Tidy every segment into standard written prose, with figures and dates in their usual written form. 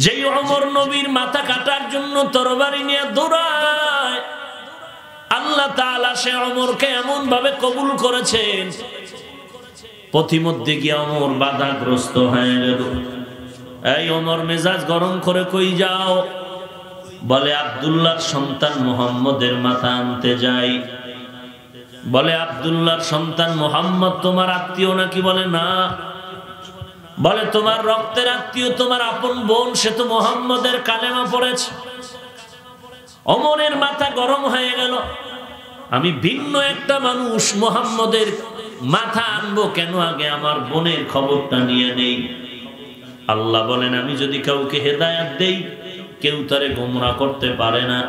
যেই ওমর নবীর মাথা কাটার জন্য তরবারি নিয়ে দৌড়ায়, আল্লাহ তাআলা সে ওমরকে এমন ভাবে কবুল করেছেন, পথিমধ্যে গিয়ে ওমর বাধাগ্রস্ত হয়ে গেল। এই ওমর মেজাজ গরম করে কই যাও? বলে আব্দুল্লাহর সন্তান মুহাম্মদের মাথা আনতে যাই। বলে আব্দুল্লাহর সন্তান মুহাম্মদ তোমার আত্মীয় নাকি? বলে না। বলে তোমার রক্তের আত্মীয়, তোমার আপন বোন, সে তো মুহাম্মদের কালেমা পড়েছে। ওমরের মাথা গরম হয়ে গেল, আমি ভিন্ন একটা মানুষ, মুহাম্মদের মাথা আনবো কেন? আগে আমার বোনের খবরটা নিয়ে নেই। আল্লাহ বলেন আমি যদি কাউকে হেদায়েত দেই, কেউ তারে গোমরাহ করতে পারে না।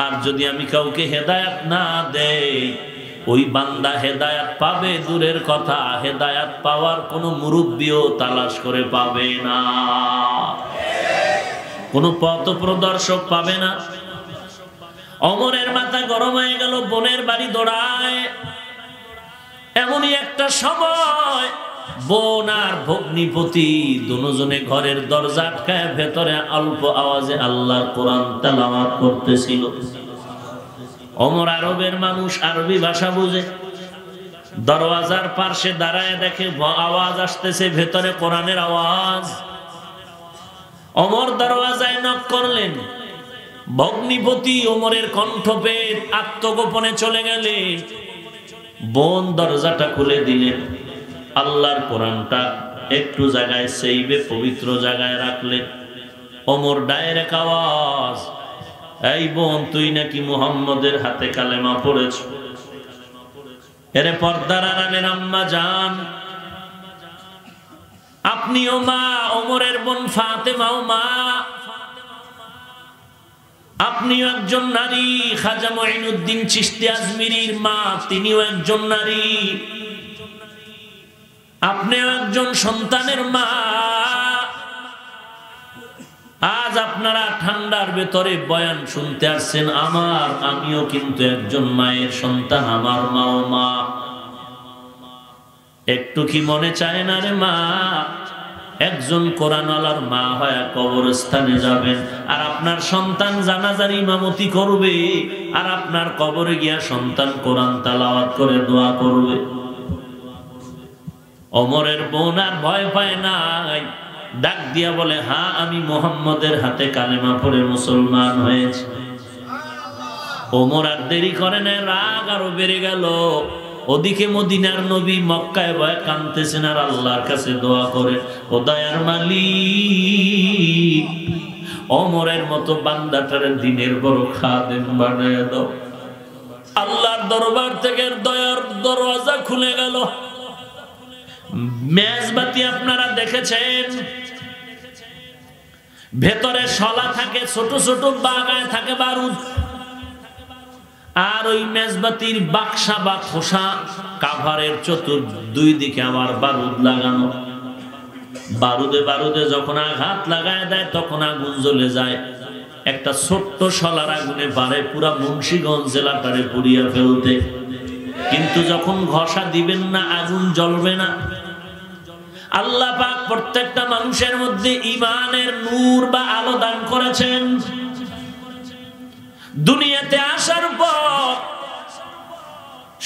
আর যদি আমি কাউকে হেদায়েত না দেই, ওই বান্দা হেদায়েত পাবে দূরের কথা, হেদায়েত পাওয়ার কোনো মুরব্বিও তালাশ করে পাবে না, কোনো পথ প্রদর্শক পাবে না। ওমরের মাথা গরম হয়ে গেল, বোনের বাড়ি দৌড়ায়। এমনই একটা সময় বোন আর ভগ্নিপতি দুজনে ঘরের দরজা আটকায় ভেতরে অল্প আওয়াজে আল্লাহর কোরআন তেলাওয়াত করতেছিল। ওমর আরবের মানুষ, আরবি ভাষা বুঝে, দরওয়াজার পাশে দাঁড়ায় দেখে আওয়াজ আসতেছে, ভেতরে কোরআনের আওয়াজ। ওমর দরওয়াজায় নক করলেন, ভগ্নিপতি ওমরের কণ্ঠ পেয়ে আত্মগোপনে চলে গেলেন। বোন দরজাটা খুলে দিলেন, আল্লাহর কোরআনটা একটু জায়গায় সেইবে পবিত্র জায়গায় রাখলেন। ওমর ডাইরেক্ট আওয়াজ, এই বোন তুই নাকি মুহাম্মদের হাতে কালেমা পড়েছ? এরে পর্দার আড়ালের আম্মা জান, আপনিও মা, ওমরের বোন ফাতেমাও মা, আপনিও একজন নারী। খাজা মুঈনুদ্দিন চিশতি আজমিরির মা, তিনিও একজন নারী। আপনিও একজন সন্তানের মা। আজ আপনারা ঠান্ডার ভেতরে বয়ান শুনতে আসছেন, আমিও কিন্তু একজন মায়ের সন্তান, আমার মাও মা। একটু কি মনে চায় না রে মা, একজন কোরআনওয়ালার মা হয়ে কবরস্থানে যাবেন, আর আপনার সন্তান জানাজার ইমামতি করবে, আর আপনার কবরে গিয়া সন্তান কোরআন তেলাওয়াত করে দোয়া করবে। ওমরের বোন আর ভয় পায় নাই, ডাক দিয়া বলে, হ্যাঁ আমি মুহাম্মদের হাতে কালেমা পড়ে মুসলমান হয়েছে। ওমর আর দেরি করে না, রাগ আরো বেড়ে গেল। ওদিকে মদিনার নবী মক্কায় ভয় কাঁদতেছেন আর আল্লাহর কাছে দোয়া করে, ও দয়ার মালিক, ওমরের মতো বান্দাটারে দিনের বড় খাদেম বানায় দাও। আল্লাহর দরবার থেকে দয়ার দরওয়াজা খুলে গেল। মেজবাতি আপনারা দেখেছেন, ভেতরে শলা থাকে, ছোট ছোট বাগায় থাকে বারুদ, আর ওই মেজবাতির বাক্সা বা খোসা কাভারের দুই দিকে আবার বারুদ লাগানো। বারুদে বারুদে যখন আঘাত লাগায় দেয় তখন আগুন জ্বলে যায়। একটা ছোট্ট শলার আগুনে পারে পুরা মুন্সিগঞ্জ জেলাটারে পুড়িয়ে ফেলতে, কিন্তু যখন ঘষা দিবেন না আগুন জ্বলবে না। আল্লাহ পাক প্রত্যেকটা মানুষের মধ্যে ঈমানের নূর বা আলো দান করেছেন। দুনিয়াতে আসার পর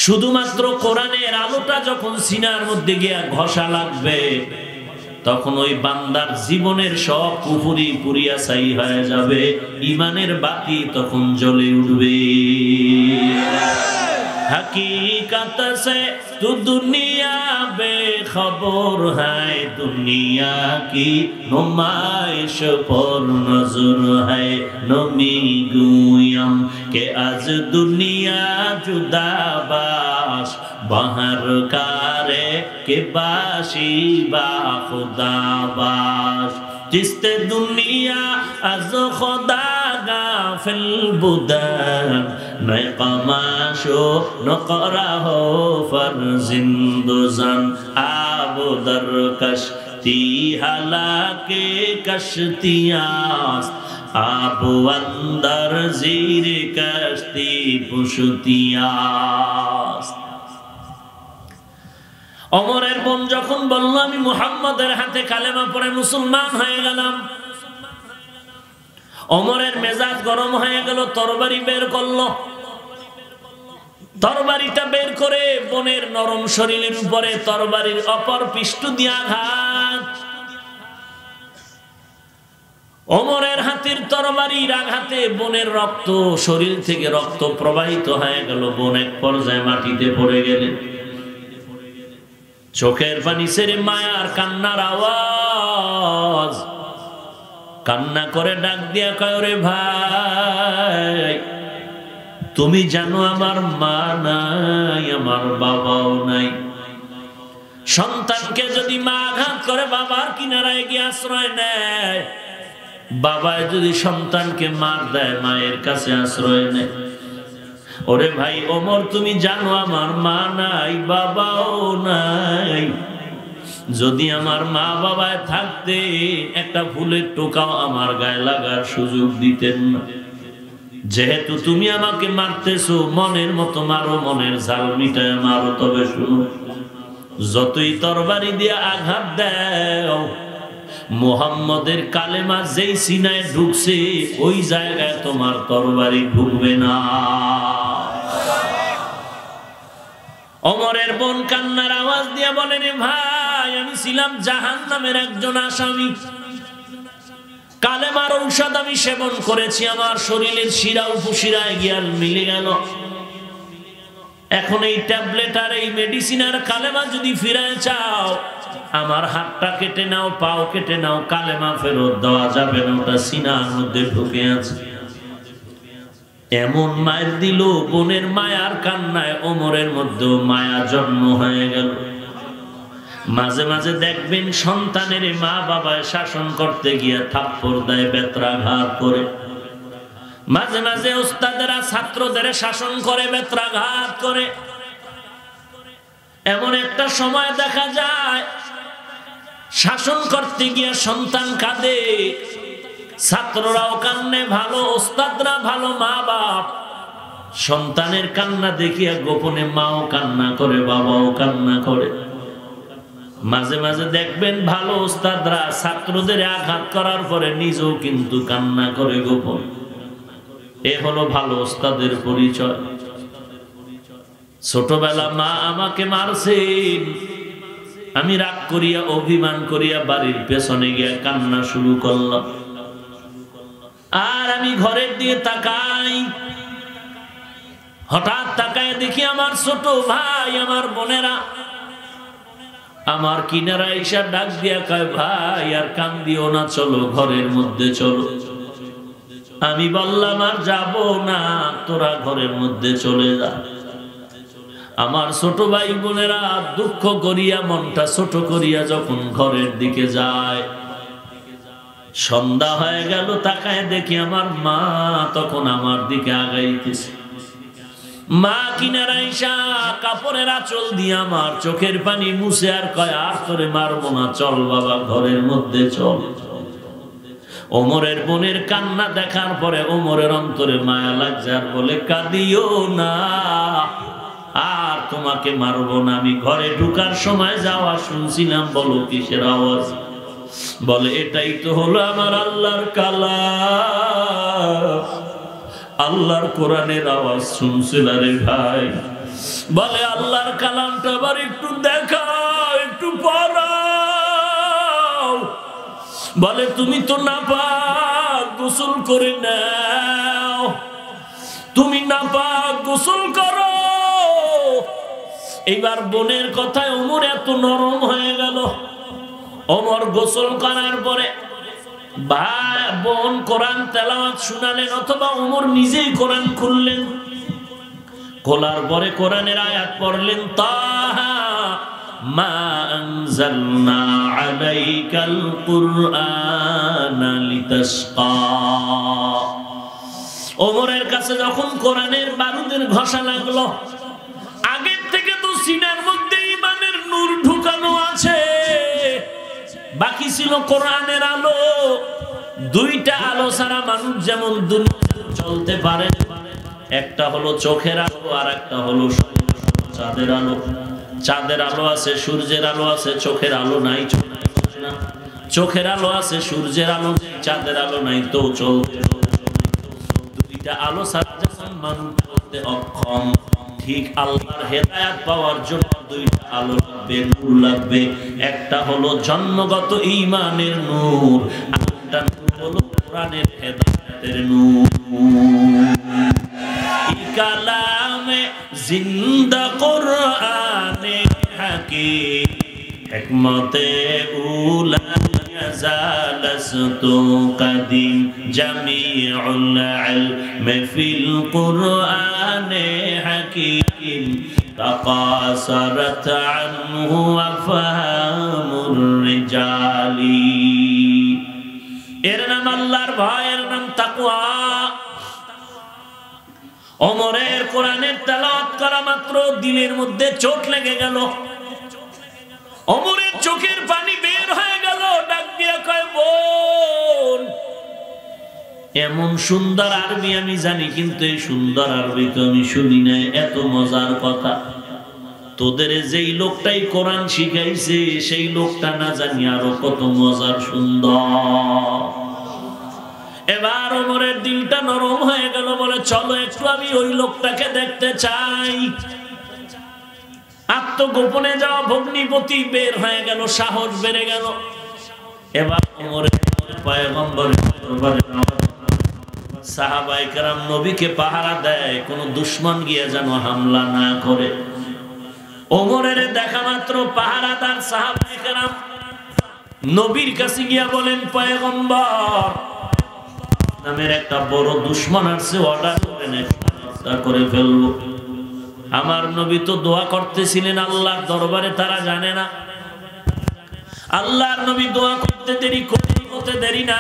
শুধুমাত্র কোরআনের আলোটা যখন সিনার মধ্যে গিয়া ঘষা লাগবে, তখন ওই বান্দার জীবনের সব কুফরি পুরিয়া ছাই হয়ে যাবে, ঈমানের বাতি তখন জ্বলে উঠবে। हकीकत से तू दुनिया बेखबर है, दुनिया की नुमाइश पर नजर है। नमी गुयम के आज दुनिया जुदाबाश, बाहर कारे के बाशी बा खुदाबाश। जिसते दुनिया आज खुदा गाफिल बुदन, नए कमाशो नकरा हो फरजिंदुजन। आबो दर कश्ती हालाके कश्तियास्त, आबो अंदर जीर कश्ती पुशतियास्त। ওমরের বোন যখন বলল আমি মুহাম্মদের হাতে কালেমা পড়ে মুসলমান হয়ে গেলাম, ওমরের মেজাজ গরম হয়ে গেল, তরবারি বের করলো। তরবারিটা বের করে বোনের নরম শরীরের উপরে তরবারির অপর পৃষ্ঠ দিয়ে আঘাত। ওমরের হাতের তরবারির আঘাতে বোনের রক্ত, শরীর থেকে রক্ত প্রবাহিত হয়ে গেল। বোন এক পর্যায়ে মাটিতে পড়ে গেলেন। চোখের পানি ছেড়ে মায়ার কান্নার আওয়াজ, কান্না করে ডাক দিয়া কয়, ওরে ভাই, তুমি জানো আমার মা নাই, আমার বাবাও নাই। সন্তানকে যদি মা আঘাত করে বাবার কিনারায় গিয়ে আশ্রয় নেয়, বাবায় যদি সন্তানকে মার দেয় মায়ের কাছে আশ্রয় নেয়। ওরে ভাই ওমর, তুমি জানো আমার মা নাই, বাবাও নাই। যদি আমার মা বাবায় থাকতে একটা ফুলের টোকাও আমার গায়ে লাগার সুযোগ দিতেন না। যেহেতু তুমি আমাকে মারতেছো, মনের মতো মারো, মনের ঝাল মিটায় মারো। তবে শুনো, যতই তরবারি দিয়ে আঘাত দাও, মুহাম্মদের কালেমা যেই সিনায় ঢুকছে ওই জায়গায় তোমার তরবারি ঢুকবে না। ওমরের বোন কান্নার আওয়াজ দিয়ে বলেন, ভাই আমি ছিলাম জাহান্নামের একজন আসামি। কালেমার ঔষধ আমি সেবন করেছি, আমার শরীরের শিরা উপশিরায় গিয়াল মিলে গেল। এখন এই ট্যাবলেট আর এই মেডিসিন আর কালেমা যদি ফিরায় চাও, আমার হাতটা কেটে নাও, পাও কেটে নাও, কালেমা ফেরত দেওয়া যাবে না, ওটা সিনার মধ্যে ঢুকে আছে। এমন মায়ের দিল, বোনের মায়ার কান্নায় ওমরের মধ্যেও মায়া জন্ম হয়ে গেল। মাঝে মাঝে দেখবেন সন্তানের মা বাবায় শাসন করতে গিয়ে থাপ্পড় দেয়, বেত্রাঘাত করে। মাঝে মাঝে ওস্তাদেরা ছাত্রদের শাসন করে, বেত্রাঘাত করে। এমন একটা সময় দেখা যায় শাসন করতে গিয়ে সন্তান কাঁদে, ছাত্ররাও কান্নে, ভালো ওস্তাদরা ভালো, মা বাপ সন্তানের কান্না দেখিয়া গোপনে মাও কান্না করে, বাবাও কান্না করে। মাঝে মাঝে দেখবেন ভালো ওস্তাদরা ছাত্রদের আঘাত করার পরে নিজেও কিন্তু কান্না করে গোপন। এ হলো ভালো ওস্তাদের পরিচয়। ছোটবেলা মা আমাকে মারছেন, আমি রাগ করিয়া অভিমান করিয়া বাড়ির পেছনে গিয়া কান্না শুরু করলাম। আর আমি ঘরের দিকে তাকাই, হঠাৎ তাকায় দেখি আমার ছোট ভাই, আমার বোনেরা আমার কিনারা এসে ডাক দিয়া কয়, ভাই আর কান্দিও না, চলো ঘরের মধ্যে চলো। আমি বললাম, আর যাব না, তোরা ঘরের মধ্যে চলে যা। আমার ছোট ভাই বোনেরা দুঃখ করিয়া, মনটা ছোট করিয়া যখন ঘরের দিকে যায়, সন্ধ্যা হয়ে গেল, তাকায় দেখি আমার মা তখন আমার দিকে আগাইতেছে। মা কিনারা আইসা কাপড়ের আঁচল দিয়ে আমার চোখের পানি মুছে আর কয়, আর তোরে মারবো না, চল বাবা ঘরের মধ্যে চল। ওমরের বোনের কান্না দেখার পরে ওমরের অন্তরে মায়া লাগছে, আর বলে, কাঁদিও না, আর তোমাকে মারবো না। আমি ঘরে ঢুকার সময় যাওয়া শুনছিলাম, বলো কিসের আওয়াজ? বলে, এটাই তো হলো আমার আল্লাহর কালাম, আল্লাহর কোরআনের আওয়াজ শুনছিল রে ভাই। বলে, আল্লাহর কালামটা আবার একটু দেখাও, একটু পড়াও। বলে, তুমি তো নাপাক, গোসল করে নাও, তুমি নাপাক, গোসল করো। এইবার বোনের কথায় ওমর এত নরম হয়ে গেল। ওমর গোসল করার পরে ভাই বোন কোরআন তেলাওয়াত শুনালেন, অথবা ওমর নিজেই কোরআন খুললেন। খোলার পরে কোরআনের আয়াত পড়লেন, তাহা মা আনজালনা আলাইকাল কুরআনা লিতাশকা। ওমরের কাছে যখন কোরআনের বারুদের ঘষা লাগলো, আগের থেকে তো সিনার মধ্যে ঈমানের নূর ঢুকানো আছে, বাকি ছিল কোরআনের আলো। দুইটা আলো ছাড়া মানুষ যেমন দুনিয়াতে চলতে পারে, একটা হলো চোখের আলো, আর একটা হলো চাঁদের আলো। চাঁদের আলো আছে, সূর্যের আলো আছে, চোখের আলো নাই, চোখের আলো আছে, সূর্যের আলো নেই, চাঁদের আলো নাই, তো চলতে দুইটা আলো ছাড়া যখন মানুষ চলতে অক্ষম, ঠিক আল্লাহর হেদায়েত পাওয়ার জন্য দুইটা আলো লাগবে, নূর লাগবে। একটা হলো জন্মগত ঈমানের নূর, আরেকটা নূর হলো কোরআনের হেদায়েতের নূর। কালামে জিন্দা কোরআনে হাকিম, হিকমতে উলা ইয়াজালাস্তু কাদিম, জামিউল ইলমি ফিল কোরআনে হাকিম, তাকাসারাত আনহু আফহামুর রিজালি। এর নাম আল্লাহর ভয়, এর নাম তাকওয়া। ওমরের কোরআনের তেলাওয়াত করা মাত্র দিলের মধ্যে চোট লেগে গেল, ওমরের চোখের পানি বের হয়ে গেল। ডাক দিয়া কয়, বোন, এমন সুন্দর আরবি আমি জানি, কিন্তু এই সুন্দর আরবি তো আমি শুনি নাই। এত মজার কথা, তোদের যেই লোকটাই কোরআন শিখাইছে সেই লোকটা না জানি আরো কত মজার সুন্দর। এবার ওমরের দিলটা নরম হয়ে গেল, বলে চলো একটু আমি ওই লোকটাকে দেখতে চাই। আত্মগোপনে যাওয়া ভগ্নিপতি বের হয়ে গেল, সাহস বেড়ে গেল। এবার ওমরের পয়গম্বরের দরবারে সাহাবায়ে কেরাম নবীকে পাহারা দেয়, কোন দুশমন গিয়ে যেন হামলা না করে। ওমরের দেখা মাত্র পাহারাদার সাহাবায়ে কেরাম নবীর কাছে গিয়া বলেন, পয়গম্বর নামের একটা বড় দুশমন আসছে, অর্ডার করেন হত্যা করে ফেলবো। আমার নবী তো দোয়া করতেছিলেন আল্লাহর দরবারে, তারা জানে না। আল্লাহর নবী দোয়া করতে দেরি না।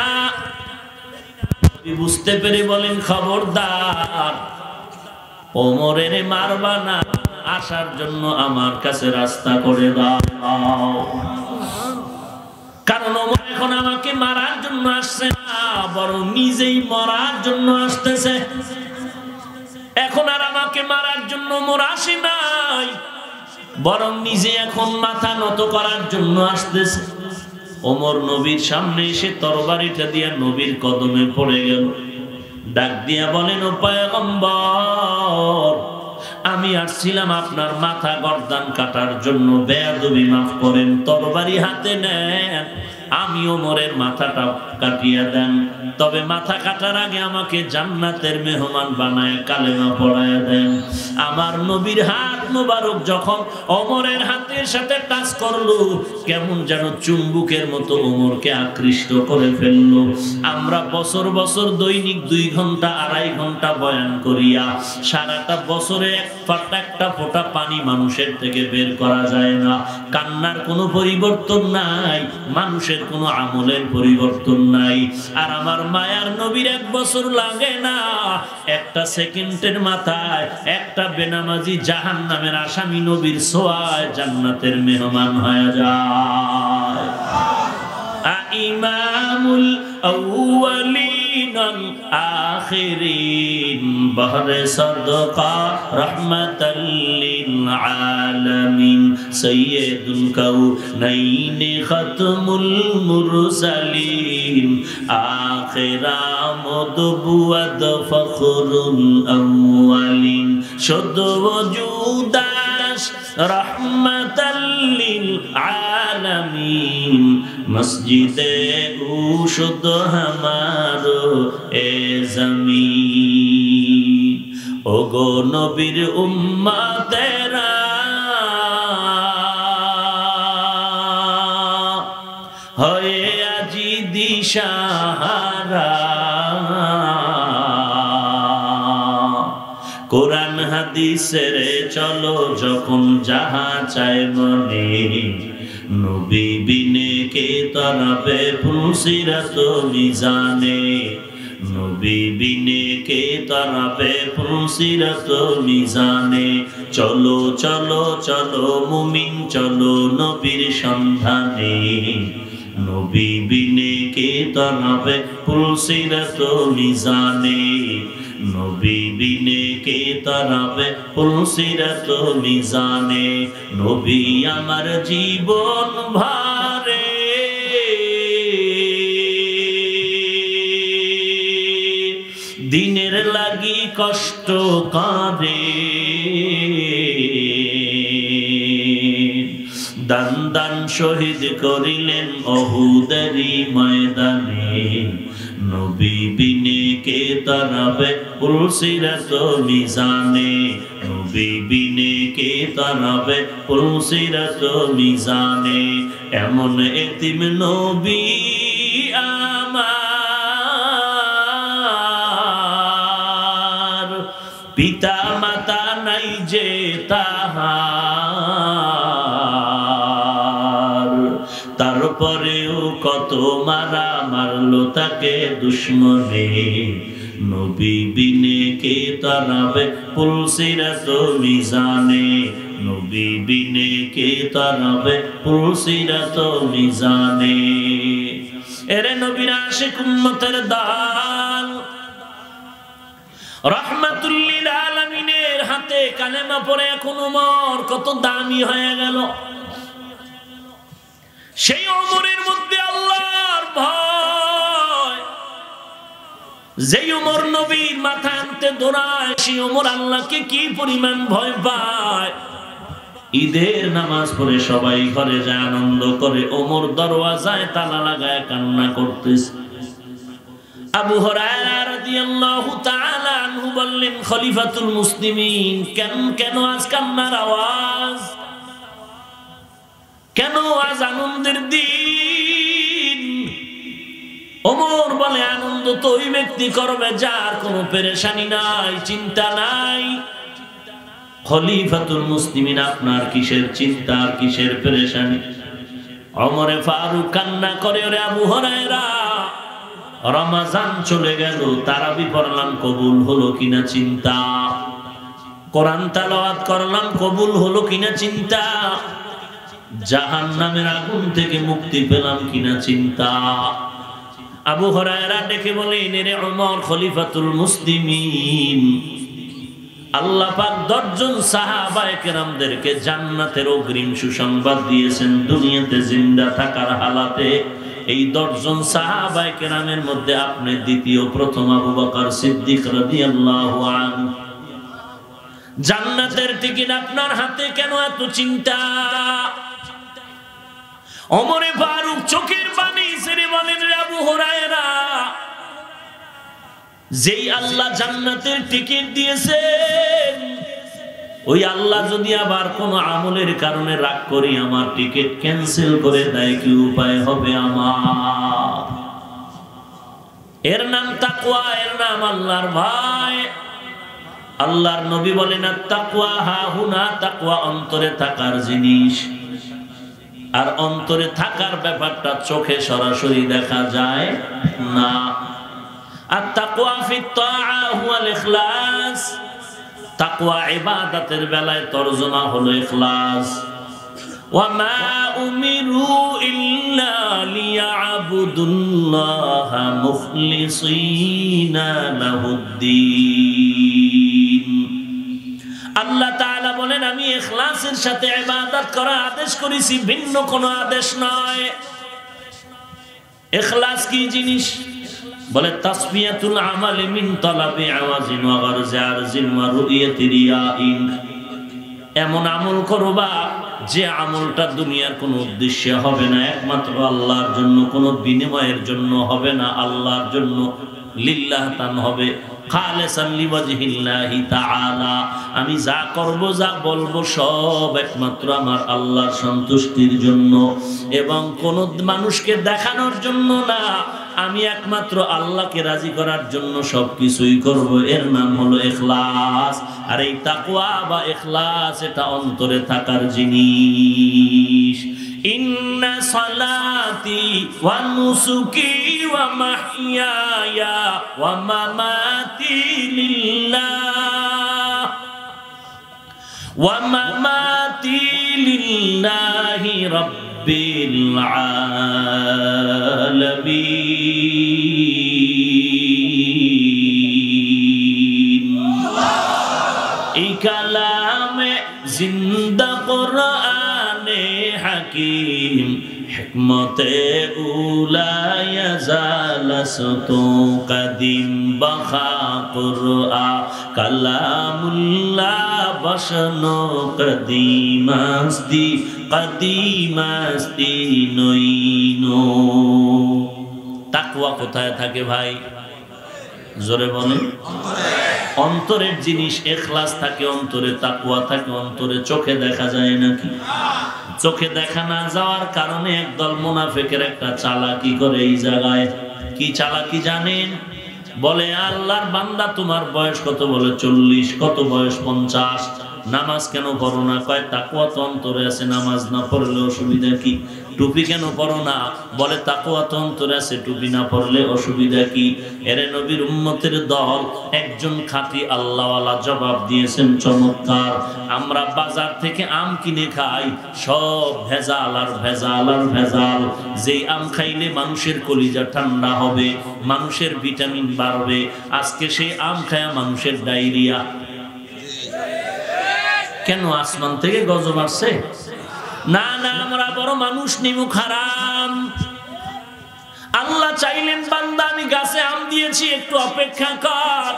বুঝতে পেরে বলেন, খবরদার ওমরের মারবা না, আসার জন্য আমার কাছে রাস্তা করে দাও। কারণ ওমর এখন আমাকে মারার জন্য আসছে না, বরং নিজেই মরার জন্য আসতেছে। এখন আর আমাকে মারার জন্য ওমর আসে নাই, বরং নিজে এখন মাথা নত করার জন্য আসতেছে। ওমর নবীর সামনে এসে তরবারিটা দিয়া নবীর কদমে পড়ে গেল। ডাক দিয়া বলেন, ও পয়গম্বর, আমি আসছিলাম আপনার মাথা গর্দান কাটার জন্য, বেয়াদবি মাফ করেন, তরবারি হাতে নেন, আমি ওমরের মাথাটা কাটিয়ে দেন। তবে মাথা কাটার আগে আমাকে জান্নাতের মেহমান বানায় কালেমা পড়ায় দেন। আমার নবীর হাত মোবারক যখন ওমরের হাতের সাথে টাচ করলো, কেমন যেন চুম্বুকের মতো ওমরকে আকৃষ্ট করে ফেললো। আমরা বছর বছর দৈনিক 2 ঘন্টা 2.5 ঘন্টা বয়ান করিয়া সারাটা বছরে একটা ফোঁটা পানি মানুষের থেকে বের করা যায় না। কান্নার কোনো পরিবর্তন নাই, মানুষের কোনো আমলের পরিবর্তন নাই। আর আমার মায়ার নবীর 1 বছর লাগে না, একটা সেকেন্ডের মাথায় একটা বেনামাজি জাহান্নামের আসামি নবীর ছোঁয়ায় জান্নাতের মেহমান হয়ে যায়। ইমামুল আউয়ালিন আল আখিরিন, বহরে সদকা রহমাতাল লিল আলামিন, সাইয়্যিদুল কাউনাইন খাতমুল মুরসালিন, আখিরামুদ বুয়াদ ফখরুল আউয়ালিন, শুদ্ধ ওজুদাস রহমাতাল লিল আলামিন, মসজিদে উশুদ হামারো এ জমিন। ওগো নবীর উম্মতেরা, হয়ে আজি দিশাহারা, কোরআন হাদিসের চলো যখন যাহা চায় মনে, নবী বিনে কে তরাবে ফুলসিরাত মিজানে, নবী বিনে কে তরাবে ফুলসিরাত মিজানে। চলো চলো চলো মুমিন চলো নবীর সন্ধানে, নবী বিনে কে তরাবে ফুলসিরাত মিজানে, নবী বিনে কে তরাবে ফুলসিরাত মিজানে। নবী আমার জীবন ভারে, দিনের লাগি কষ্ট করে দান দান শহীদ করিলেন অহুদেরই ময়দানে নবী বিনে কে তারাবে পুলসিরাত মিজানে নবী বিনে কে তারাবে পুলসিরাত মিজানে এমন এতিম নবী আমার পিতা মাতা নাই যে তাহার তারপরেও কত মারা মারলো তাকে দুশ্মনে নবী বিনে কে তারাবে পুলসিরাত মিজানে নবী বিনে কে তারাবে পুলসিরাত মিজানে এরে নবীর আশিক উম্মতের দল রাহমাতুল লিল আলামিনের হাতে কালেমা পড়ে এখন ওমর কত দামি হয়ে গেল সেই ওমরের মধ্যে আল্লাহর ভয় যেই ওমর নবীর মাথা আনতে দৌড়ায় সেই ওমর আল্লাহকে কি পরিমাণ ভয় পায় ঈদের নামাজ পড়ে সবাই ঘরে যায় আনন্দ করে ওমর দরওয়াজায় তালা লাগায় কান্না করতেছে আবু হুরায়রা রাদিয়াল্লাহু তাআলা আনহু বললেন খলিফাতুল মুসলিমিন কেন আজ কান্নার আওয়াজ কেন আজ আনন্দের দিন ওমর বলে আনন্দ তো ওই ব্যক্তি করবে যার কোনো পেরেশানি নাই চিন্তা নাই খলিফাতুল মুসলিমিন আপনার কিসের চিন্তা কিসের পেরেশানি ওমরে ফারুক কান্না করে ওরে আবু হুরায়রা রমজান চলে গেল তারাবি পড়লাম কবুল হলো কিনা চিন্তা কোরআন তেলাওয়াত করলাম কবুল হলো কিনা চিন্তা জাহান্নামের আগুন থেকে মুক্তি পেলাম কিনা চিন্তা আবু হুরায়রা ডেকে বলেন রে ওমর খলিফাতুল মুসলিমিন আল্লাহ পাক 10 জন সাহাবায়ে কেরামদেরকে জান্নাতের অগ্রিম সুসংবাদ দিয়েছেন দুনিয়াতে জিন্দা থাকার হালাতে এই 10 জন সাহাবায়ে কেরামের মধ্যে আপনি দ্বিতীয় প্রথম আবু বকর সিদ্দিক রাদিয়াল্লাহু আনহু জান্নাতের টিকিট আপনার হাতে কেন এত চিন্তা ওমরে ফারুক চোখের পানি ছেড়ে বলেন রে আবু হুরায়রা যেই আল্লাহ জান্নাতের টিকিট দিয়েছেন ওই আল্লাহ যদি আবার কোন আমলের কারণে রাগ করি আমার টিকিট ক্যান্সেল করে দেয় কি উপায় হবে আমার এর নাম তাকওয়া এর নাম আল্লাহর ভয় আল্লাহর নবী বলেন তাকওয়া হাহুনা তাকওয়া অন্তরে থাকার জিনিস আর অন্তরে থাকার ব্যাপারটা চোখে সরাসরি দেখা যায় না আর তাকওয়া ফিত তাআ হুয়াল ইখলাস তাকওয়া ইবাদতের বেলায় তরজমা হলো ইখলাস ওয়া মা উমিরু ইল্লা লিয়াবুদুল্লাহা মুখলিসিনা লাহুদ্দিন আল্লাহ তাআলা বলেন আমি ইখলাসের সাথে ইবাদত করার আদেশ করেছি ভিন্ন কোনো আদেশ নয় ইখলাস কি জিনিস বলে তাসবিয়াতুল আমালি মিন তালাবি আওয়াজিন ওয়া গারজি আরজিন ওয়া রুইয়াতি রিয়াইন এমন আমল করবা যে আমলটা দুনিয়ার কোনো উদ্দেশ্যে হবে না একমাত্র আল্লাহর জন্য কোনো বিনিময়ের জন্য হবে না আল্লাহর জন্য লিল্লাহ তান হবে খালিসান লিওয়াজহিল্লাহি তাআলা আমি যা করব যা বলবো সব একমাত্র আমার আল্লাহর সন্তুষ্টির জন্য এবং কোন মানুষকে দেখানোর জন্য না আমি একমাত্র আল্লাহকে রাজি করার জন্য সবকিছুই করব এর নাম হলো ইখলাস আর এই তাকওয়া বা ইখলাস এটা অন্তরে থাকার জিনিস ইন্না সালাতি ওয়া নুসুকি ওয়া মাহইয়ায়া ওয়া মামাতি লিল্লাহ ওয়া মামাতি লিল্লাহি রাব্বিল আলামিন এই কালামে জিন্দা কোরআনে হাকিম হিকমতে উলা ইয়াজাল तो कदीम बखा कुरआ कलामुल्लाह बशनो कदीमस्ती नईनो। তাকওয়া কোথায় থাকে ভাই? জোরে বলেন। অন্তরের জিনিস ইখলাস থাকে অন্তরে, তাকওয়া থাকে অন্তরে। চোখে দেখা যায় নাকি? চোখে দেখা না যাওয়ার কারণে একদল মুনাফিকের একটা চালাকি করে এই জায়গায়। কি চালাকি জানেন? বলে আল্লাহর বান্দা তোমার বয়স কত? বলে 40। কত বয়স? 50। নামাজ কেন পড়ো না? কয় তাকওয়া তো অন্তরে আছে, নামাজ না পড়লে অসুবিধা কি? টুপি কেন পড়ো না? বলে তাকওয়া তো অন্তরে আছে, টুপি না পড়লে অসুবিধা কি? এরে নবীর উম্মতের দল একজন খাঁটি আল্লাহওয়ালা জবাব দিয়েছেন চমৎকার। আমরা বাজার থেকে আম কিনে খাই, সব ভেজাল আর ভেজাল আর ভেজাল। যেই আম খাইলে মানুষের কলিজা ঠান্ডা হবে, মানুষের ভিটামিন বাড়বে, আজকে সেই আম খায়া মানুষের ডায়রিয়া। কেন? আসমান থেকে গজব আসছে? না না, আমরা বড় মানুষ নিমুখ হারাম। আল্লাহ চাইলেন বান্দা আমি গাছে আম দিয়েছি, একটু অপেক্ষা কর,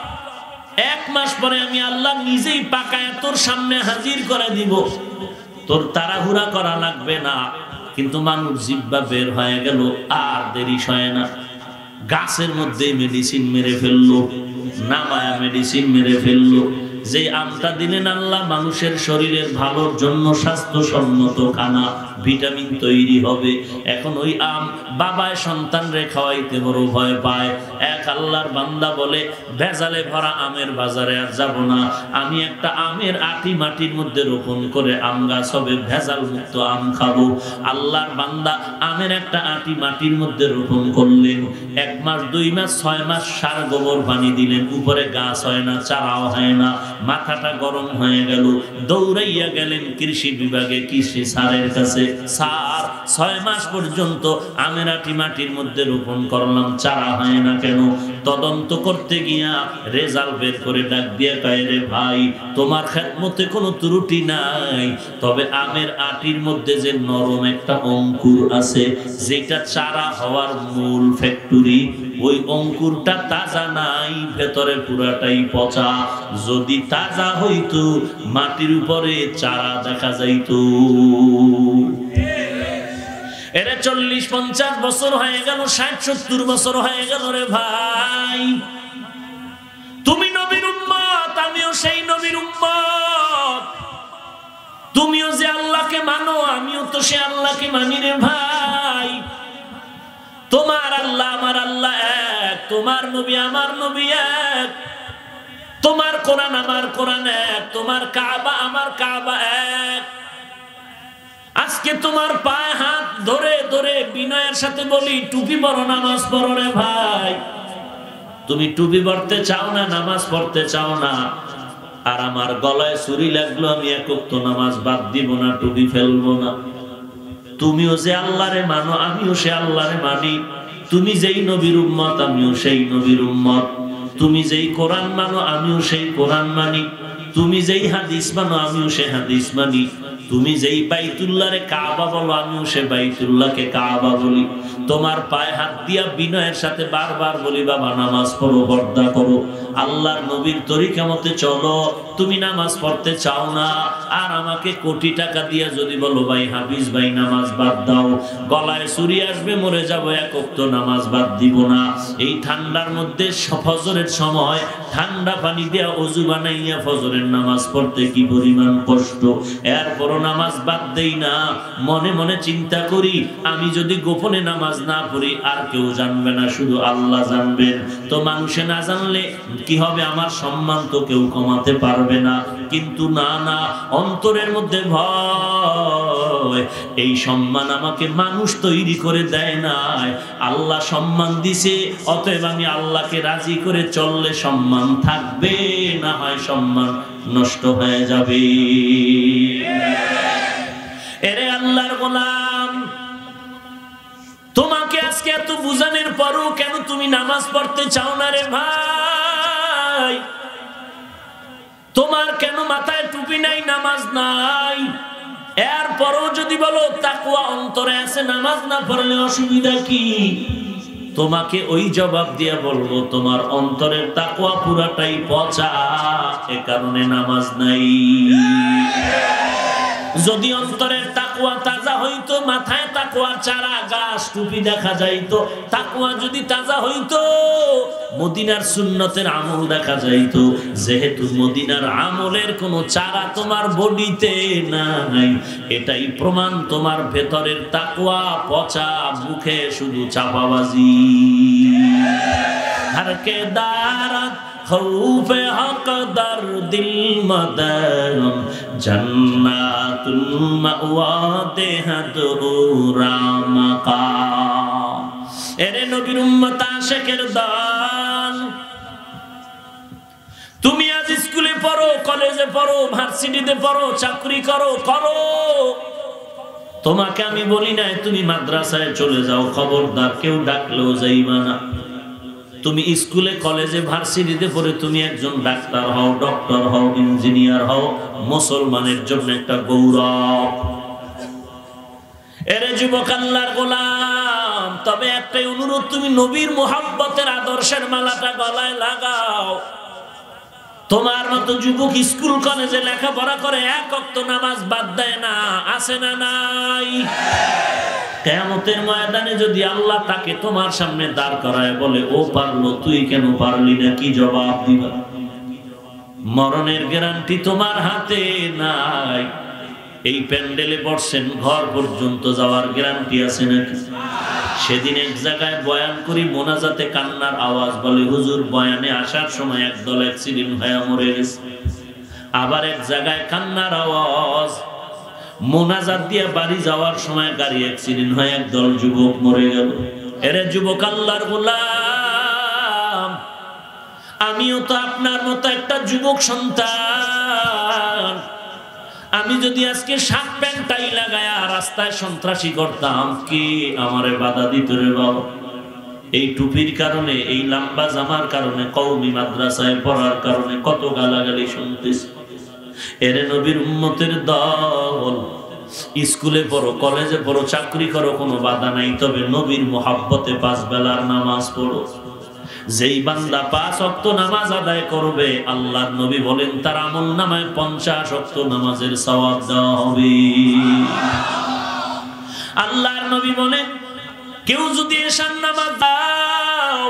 1 মাস পরে আমি আল্লাহ নিজেই পাকায় তোর সামনে হাজির করে দিব, তোর তাড়াহুড়া করা লাগবে না। কিন্তু মানুষ জিহ্বা বের হয়ে গেল, আর দেরি সয় না, গাছের মধ্যে মেডিসিন মেরে ফেললো, নামায়া মেডিসিন মেরে ফেললো। যে আমটা দিলেন আল্লাহ মানুষের শরীরের ভালোর জন্য, স্বাস্থ্যসম্মত খানা, ভিটামিন তৈরি হবে। এখন ওই আম বাবায় সন্তানরে খাওয়াইতে বড় ভয় পায়। এক আল্লাহর বান্দা বলে ভেজালে ভরা আমের বাজারে আর যাব না, আমি একটা আমের আটি মাটির মধ্যে রোপণ করে আম গাছ হবে, ভেজাল মুক্ত আম খাবো। আল্লাহর বান্দা আমের একটা আটি মাটির মধ্যে রোপণ করলেন। 1 মাস 2 মাস 6 মাস সার গোবর পানি দিলেন, উপরে গাছ হয় না, চারাও হয় না। মাথাটা গরম হয়ে গেল, দৌড়াইয়া গেলেন কৃষি বিভাগে, কৃষি স্যারের কাছে। স্যার 6 মাস পর্যন্ত আমের আটি মাটির মধ্যে রোপণ করলাম, চারা হয় না কেন? তদন্ত করতে গিয়া রেজাল্ট বের করে ডাক দিয়ে কয়, রে ভাই তোমার খেদমতে কোনো ত্রুটি নাই, তবে আমের আটির মধ্যে যে নরম একটা অঙ্কুর আছে, যেটা চারা হওয়ার মূল ফ্যাক্টরি, ওই অঙ্কুরটা তাজা নাই, ভেতরে পুরাটাই পচা। যদি তাজা হইতো মাটির উপরে চারা দেখা যাইতো। এরে 40-50 বছর হয়ে গেল, 60-70 বছর হয়ে গেল রে ভাই। তুমি নবীর উম্মত, আমিও সেই নবীর উম্মত। তুমিও যে আল্লাহকে মানো, আমিও তো সে আল্লাহকে মানি রে ভাই। তোমার আল্লাহ আমার আল্লাহ এক, তোমার নবী আমার নবী এক, তোমার কোরআন আমার কোরআন এক, তোমার কাবা আমার কাবা এক। আজকে তোমার পায়ে হাত ধরে ধরে বিনয়ের সাথে বলি, টুপি পরো, নামাজ পড়ো রে ভাই। তুমি টুপি পড়তে চাও না, নামাজ পড়তে চাও না, আর আমার গলায় ছুরি লাগলো, আমি এক ওয়াক্ত নামাজ বাদ দিব না, টুপি ফেলবো না। তুমিও যে আল্লাহরে মানো, আমিও সে আল্লাহরে মানি। তুমি যেই নবীর উম্মত, আমিও সেই নবীর উম্মত। তুমি যেই কোরআন মানো, আমিও সেই কোরআন মানি। তুমি যেই হাদিস মানো, আমিও সে হাদিস মানি। তুমি যেই বাইতুল্লাহরে কাবা বলো, আমিও সে বাইতুল্লাহকে কাবা বলি। তোমার পায়ে হাত দিয়া বিনয়ের সাথে বারবার বলি, বাবা নামাজ পড়ো, পর্দা করো, আল্লাহর নবীর তরিকা মতে চলো। তুমি নামাজ পড়তে চাও না, আর আমাকে কোটি টাকা দিয়া যদি বলো, ভাই হাফিজ ভাই নামাজ বাদ দাও, গলায় ছুরি আসবে, মরে যাবো, এক ওয়াক্ত নামাজ বাদ দিব না। এই ঠান্ডার মধ্যে ফজরের সময় ঠান্ডা পানি দিয়া ওযু বানাইয়া ফজরের নামাজ পড়তে কি পরিমাণ কষ্ট, এরপরও নামাজ বাদ দেই না। মনে মনে চিন্তা করি, আমি যদি গোপনে নামাজ না পড়ি আর কেউ জানবে না, শুধু আল্লাহ জানবেন। তো মানুষে না জানলে কি হবে? আমার সম্মান তো কেউ কমাতে পারবে না। কিন্তু না না, অন্তরের মধ্যে ভয়। এই সম্মান আমাকে মানুষ তৈরি করে দেয় নাই, আল্লাহ সম্মান দিছে। অতএব আমি আল্লাহকে রাজি করে চললে সম্মান থাকবে, না হয় সম্মান নষ্ট হয়ে যাবে। এরে আল্লাহর গোলাম, তোমাকে আজকে এত বুঝানোর পরও কেন তুমি নামাজ পড়তে চাও না রে ভাই? তোমার কেন মাথায় টুপি নাই, নামাজ নাই? এরপরও যদি বলো তাকওয়া অন্তরে আছে, নামাজ না পড়লে অসুবিধা কি? তোমাকে ওই জবাব দিয়ে বলবো তোমার অন্তরের তাকওয়া পুরাটাই পচা, এ কারণে নামাজ নাই। যদি অন্তরের তাকওয়া তাজা হইতো, মাথায় তাকওয়ার চারা গাছ টুপি দেখা যাইতো, তাকওয়া যদি তাজা হইতো, মদিনার সুন্নতের আমল দেখা যাইতো। যেহেতু মদিনার আমলের কোনো চারা তোমার বডিতে নাই, এটাই প্রমাণ তোমার ভেতরের তাকওয়া পচা, মুখে শুধু চাপাবাজি। হরকে দারাত খৌফে হক দর দিল মদন জান্নাতুল মাওয়া দেহদুরা মাকাম। এরে নবীর উম্মত আশিকের দল, তুমি আজ স্কুলে পড়ো, কলেজে পড়ো, ভার্সিটিতে পড়ো, চাকরি করো, তোমাকে আমি বলি নাই তুমি মাদ্রাসায় চলে যাও, খবরদার কেউ ডাকলেও যাইবা না। তুমি স্কুলে কলেজে ভার্সিটিতে পড়ে তুমি একজন ডাক্তার হও, ডক্টর হও, ইঞ্জিনিয়ার হও, মুসলমানের জন্য একটা গৌরব। এরে যুবক আল্লাহর গোলাম, তবে একটাই অনুরোধ, তুমি নবীর মুহাব্বতের আদর্শের মালাটা গলায় লাগাও। তোমার মতো যুবক স্কুল কলেজে লেখাপড়া করে এক ওয়াক্ত নামাজ বাদ দেয় না, আছে না নাই? কিয়ামতের ময়দানে যদি আল্লাহ তাকে তোমার সামনে দাঁড় করায় বলে ও পারলো, তুই কেন পারলি না, কি জবাব দিবা? মরণের গ্যারান্টি তোমার হাতে নাই। এই প্যান্ডেলে বসছেন, ঘর পর্যন্ত যাওয়ার গ্যারান্টি আছে নাকি? সেদিন এক জায়গায় বয়ান করি, মোনাজাতে কান্নার আওয়াজ, বলে হুজুর বয়ানে আসার সময় একদল অ্যাক্সিডেন্ট হয়ে মরে গেছে। আবার এক জায়গায় কান্নার আওয়াজ, মোনাজাত দিয়ে বাড়ি যাওয়ার সময় গাড়ি অ্যাক্সিডেন্ট হয়ে একদল যুবক মরে গেল। এরে যুবক আল্লাহর গোলাম, আমিও তো আপনার মতো একটা যুবক সন্তান। আমি যদি আজকে শার্ট প্যান্ট টাই লাগায়া রাস্তায় সন্ত্রাসী করতাম, কে আমারে বাধা দিত রে বাবা? এই টুপির কারণে, এই লম্বা জামার কারণে, কওমি মাদ্রাসায় পড়ার কারণে কত গালাগালি শুনতেছি। এরে নবীর উম্মতের দল, স্কুলে পড়ো, কলেজে পড়ো, চাকরি করো, কোনো বাধা নাই, তবে নবীর মুহাব্বতে 5 বেলার নামাজ পড়ো। যেই বান্দা 5 ওয়াক্ত নামাজ আদায় করবে, আল্লাহর নবী বলেন তার আমলনামায় 50 ওয়াক্ত নামাজের সওয়াব দেওয়া হবে। আল্লাহর নবী বলেন কেউ যদি এশার নামাজ দাও,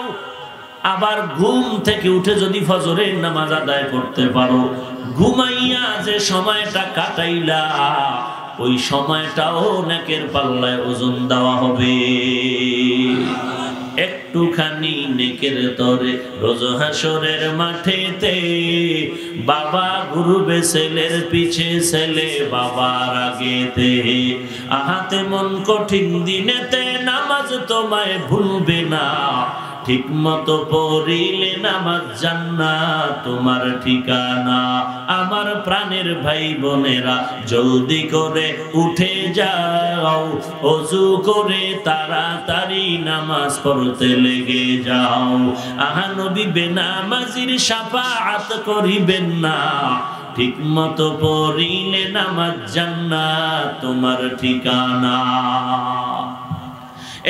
আবার ঘুম থেকে উঠে যদি ফজরের নামাজ আদায় করতে পারো, ঘুমাইয়া যে সময়টা কাটাইলা, ওই সময়টাও নেকের পাল্লায় ওজন দেওয়া হবে। একটুখানি নেকের তরে রোজ হাসরের মাঠেতে, বাবা ঘুরবে ছেলের পিছে, ছেলে বাবার আগেতে। আহাতে মন কঠিন দিনেতে, নামাজ তোমায় ভুলবে না, ঠিক মতো পড়িলে নামাজ জান্নাত তোমার ঠিকানা। আমার প্রাণের ভাই বোনেরা, জলদি করে উঠে যাও, ওযু করে তাড়াতাড়ি নামাজ পড়তে লেগে যাও। আহা নবী বেনামাজির শাফাআত করিবেন না, ঠিক মতো পড়িলে নামাজ জান্নাত তোমার ঠিকানা।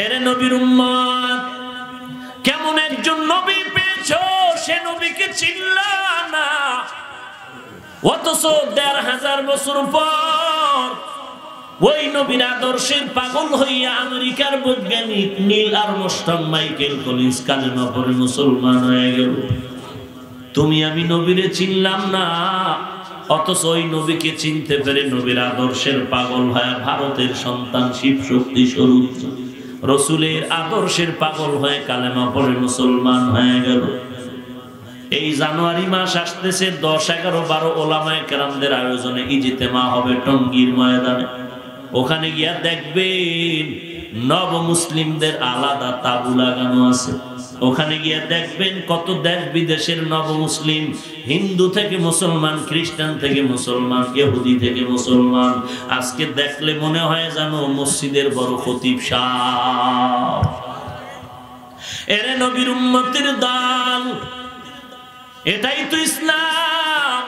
এরে নবীর উম্মত, কেমন একজন নবী পেয়েছো, সে নবীকে চিনলা না, অথচ 1500 বছর পর ওই নবীর আদর্শের পাগল হইয়া আমেরিকার বৈজ্ঞানিক নীল আর্মস্ট্রং, মাইকেল কলিন্স কালেমা পড়ে মুসলমান হয়ে গেল। তুমি আমি নবীরে চিনলাম না, অথচ ওই নবীকে চিনতে পেরে নবীর আদর্শের পাগল হয়ে ভারতের সন্তান শিব শক্তি স্বরূপ রসুলের আদর্শের পাগল হয়ে কালেমা পড়ে মুসলমান হয়ে গেল। এই জানুয়ারি মাস আসতেছে, 10, 11, 12 ওলামায়ে কেরামদের আয়োজনে ইজতেমা হবে টঙ্গীর ময়দানে। ওখানে গিয়া দেখবেন নব মুসলিমদের আলাদা তাবু লাগানো আছে। ওখানে গিয়া দেখবেন কত দেশ বিদেশের নব মুসলিম, হিন্দু থেকে মুসলমান, খ্রিস্টান থেকে মুসলমান, ইহুদি থেকে মুসলমান। আজকে দেখলে মনে হয় যেন মসজিদের বড় খতিব সাহেব। এরে নবীর উম্মতের দল, এটাই তো ইসলাম।